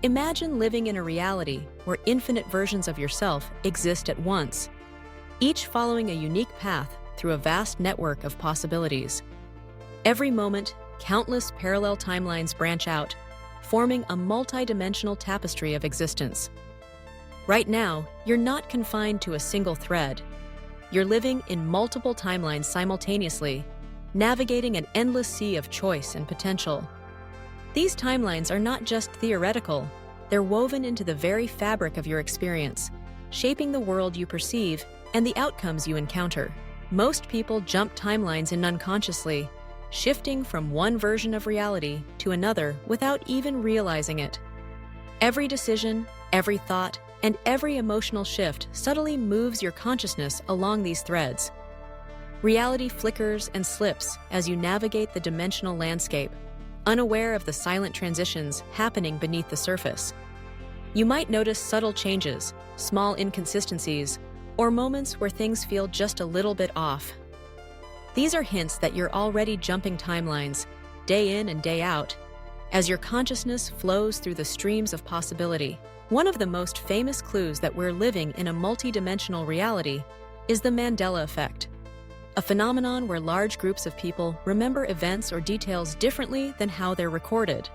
Imagine living in a reality where infinite versions of yourself exist at once, each following a unique path through a vast network of possibilities. Every moment, countless parallel timelines branch out, forming a multi-dimensional tapestry of existence. Right now, you're not confined to a single thread. You're living in multiple timelines simultaneously, navigating an endless sea of choice and potential. These timelines are not just theoretical, they're woven into the very fabric of your experience, shaping the world you perceive and the outcomes you encounter. Most people jump timelines in unconsciously, shifting from one version of reality to another without even realizing it. Every decision, every thought, and every emotional shift subtly moves your consciousness along these threads. Reality flickers and slips as you navigate the dimensional landscape, unaware of the silent transitions happening beneath the surface. You might notice subtle changes, small inconsistencies, or moments where things feel just a little bit off. These are hints that you're already jumping timelines, day in and day out, as your consciousness flows through the streams of possibility. One of the most famous clues that we're living in a multi-dimensional reality is the Mandela effect, a phenomenon where large groups of people remember events or details differently than how they're recorded.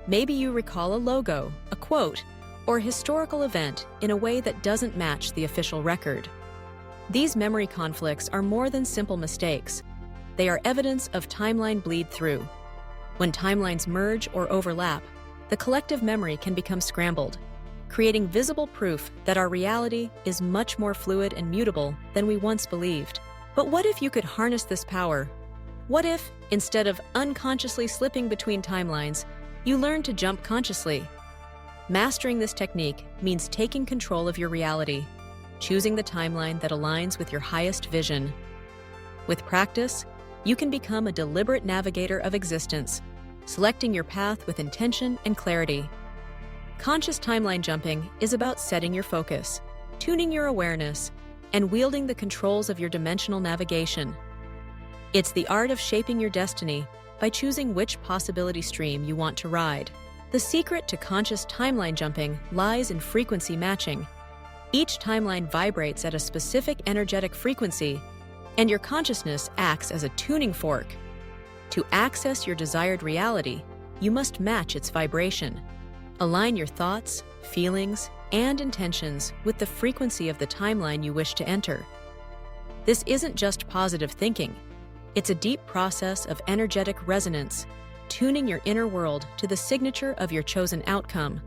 Maybe you recall a logo, a quote, or a historical event in a way that doesn't match the official record. These memory conflicts are more than simple mistakes. They are evidence of timeline bleed-through. When timelines merge or overlap, the collective memory can become scrambled, creating visible proof that our reality is much more fluid and mutable than we once believed. But what if you could harness this power? What if, instead of unconsciously slipping between timelines, you learn to jump consciously? Mastering this technique means taking control of your reality, choosing the timeline that aligns with your highest vision. With practice, you can become a deliberate navigator of existence, selecting your path with intention and clarity. Conscious timeline jumping is about setting your focus, tuning your awareness, and wielding the controls of your dimensional navigation. It's the art of shaping your destiny by choosing which possibility stream you want to ride. The secret to conscious timeline jumping lies in frequency matching. Each timeline vibrates at a specific energetic frequency, and your consciousness acts as a tuning fork. To access your desired reality, you must match its vibration. Align your thoughts, feelings, and intentions with the frequency of the timeline you wish to enter. This isn't just positive thinking. It's a deep process of energetic resonance, tuning your inner world to the signature of your chosen outcome.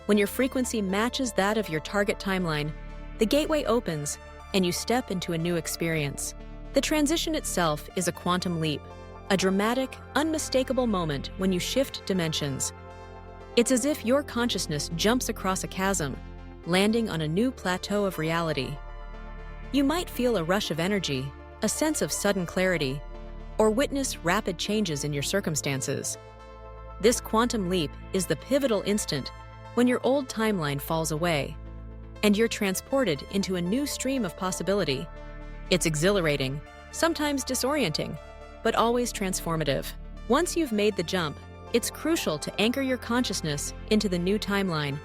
When your frequency matches that of your target timeline, the gateway opens and you step into a new experience. The transition itself is a quantum leap, a dramatic, unmistakable moment when you shift dimensions. It's as if your consciousness jumps across a chasm, landing on a new plateau of reality. You might feel a rush of energy, a sense of sudden clarity, or witness rapid changes in your circumstances. This quantum leap is the pivotal instant when your old timeline falls away, and you're transported into a new stream of possibility. It's exhilarating, sometimes disorienting, but always transformative. Once you've made the jump, it's crucial to anchor your consciousness into the new timeline.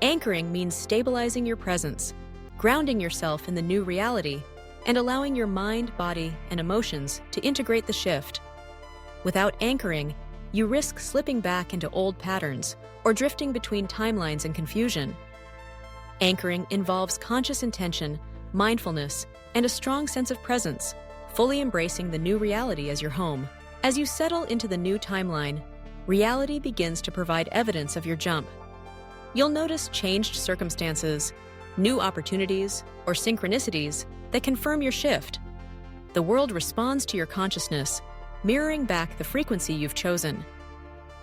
Anchoring means stabilizing your presence, grounding yourself in the new reality, and allowing your mind, body, and emotions to integrate the shift. Without anchoring, you risk slipping back into old patterns or drifting between timelines in confusion. Anchoring involves conscious intention, mindfulness, and a strong sense of presence, fully embracing the new reality as your home. As you settle into the new timeline, reality begins to provide evidence of your jump. You'll notice changed circumstances, new opportunities, or synchronicities that confirm your shift. The world responds to your consciousness, mirroring back the frequency you've chosen.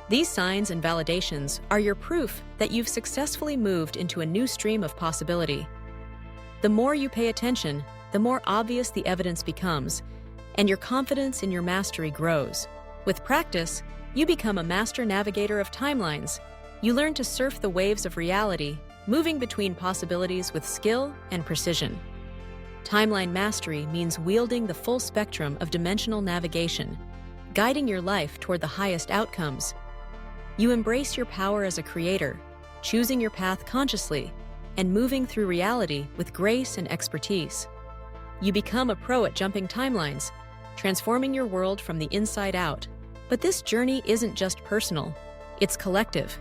These signs and validations are your proof that you've successfully moved into a new stream of possibility. The more you pay attention, the more obvious the evidence becomes, and your confidence in your mastery grows. With practice, you become a master navigator of timelines. You learn to surf the waves of reality, moving between possibilities with skill and precision. Timeline mastery means wielding the full spectrum of dimensional navigation, guiding your life toward the highest outcomes. You embrace your power as a creator, choosing your path consciously and moving through reality with grace and expertise. You become a pro at jumping timelines, transforming your world from the inside out. But this journey isn't just personal, it's collective.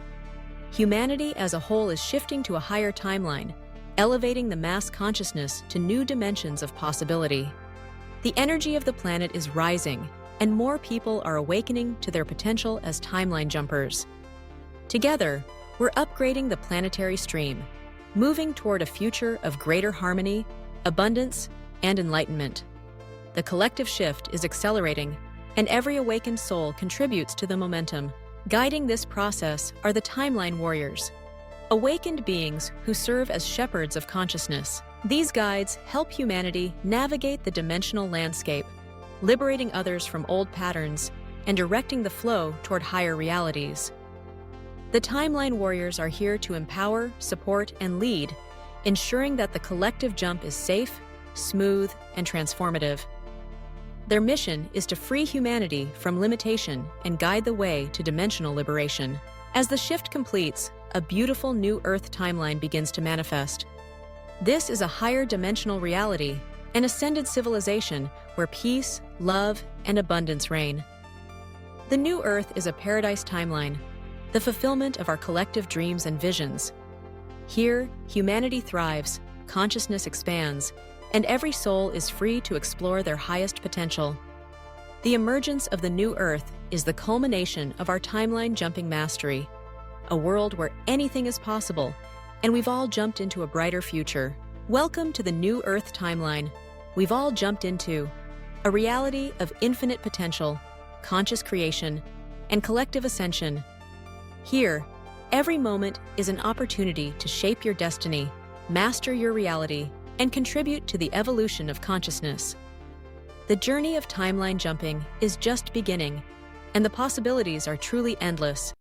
Humanity as a whole is shifting to a higher timeline, elevating the mass consciousness to new dimensions of possibility. The energy of the planet is rising, and more people are awakening to their potential as timeline jumpers. Together, we're upgrading the planetary stream, moving toward a future of greater harmony, abundance, and enlightenment. The collective shift is accelerating, and every awakened soul contributes to the momentum. Guiding this process are the Timeline Warriors, awakened beings who serve as shepherds of consciousness. These guides help humanity navigate the dimensional landscape, liberating others from old patterns and directing the flow toward higher realities. The Timeline Warriors are here to empower, support, and lead, ensuring that the collective jump is safe, smooth, and transformative. Their mission is to free humanity from limitation and guide the way to dimensional liberation. As the shift completes, a beautiful new Earth timeline begins to manifest. This is a higher dimensional reality, an ascended civilization where peace, love, and abundance reign. The new Earth is a paradise timeline, the fulfillment of our collective dreams and visions. Here, humanity thrives, consciousness expands, and every soul is free to explore their highest potential. The emergence of the new Earth is the culmination of our timeline jumping mastery, a world where anything is possible, and we've all jumped into a brighter future. Welcome to the new Earth timeline. We've all jumped into a reality of infinite potential, conscious creation, and collective ascension. Here, every moment is an opportunity to shape your destiny, master your reality, and contribute to the evolution of consciousness. The journey of timeline jumping is just beginning, and the possibilities are truly endless.